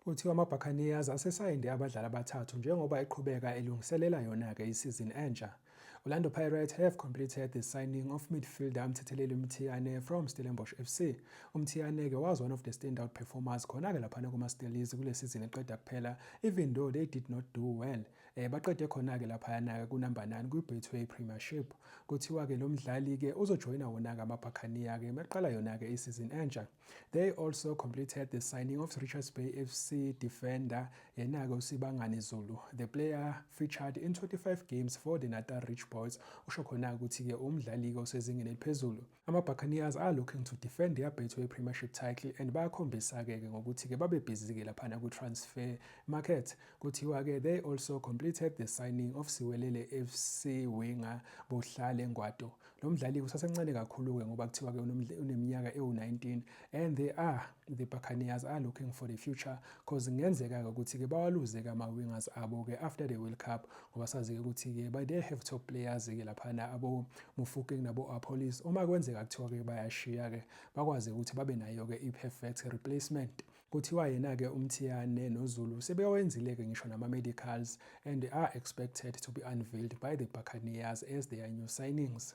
Kuthiwa ama-Buccaneers asesayinde abadlali abathathu njengoba eqhubeka elungiselela yona-ke isizini entsha. Orlando Pirates have completed the signing of midfielder Mthetheleli Mthiyane from Stellenbosch FC. UMthiyane-ke was one of the standout performers khona-ke laphana kuma-Steelies kule sizini eqeda kuphela, even though they did not do well. Baqede khona-ke laphana-ke kunumber 9 kwi-Betway Premiership. Kuthiwa-ke lo mdlali-ke uzojoyina wona-ke ama-Buccaneers-ke meqala yona-ke isizini entsha. They also completed the signing of Richards Bay FC defender yena-ke uSibangani Zulu. The player featured in 25 games for the Natal Rich Boys. Usho khona-ke ukuthi-ke umdlali-ke osezingeni eliphezulu. Ama-Buccaneers are looking to defend their Betway Premiership title and bayakhombisa-ke ngokuthi-ke babe busy-ke laphana ku-transfer market. Kuthiwa-ke they also completed the signing of Siwelele FC winger Bohlale Ngwato. Lo mdlali usasemncane kakhulu-ke ngoba kuthiwa-ke uneminyaka ewu-19 and the Buccaneers are looking for the future cause kungenzeka-ke ukuthi-ke bawaluze-ke ama-wingers abo-ke after the World Cup ngoba sazi-ke ukuthi-ke they have top players-ke laphana abo-Mofokeng nabo-Apollos. Uma kwenzeka kuthiwa-ke bayashiya-ke bakwazi ukuthi babe nayo-ke i-perfect replacement. Kuthiwa yena-ke uMthiyane noZulu sebewenzile-ke ngisho nama-medicals and are expected to be unveiled by the Buccaneers as their new signings.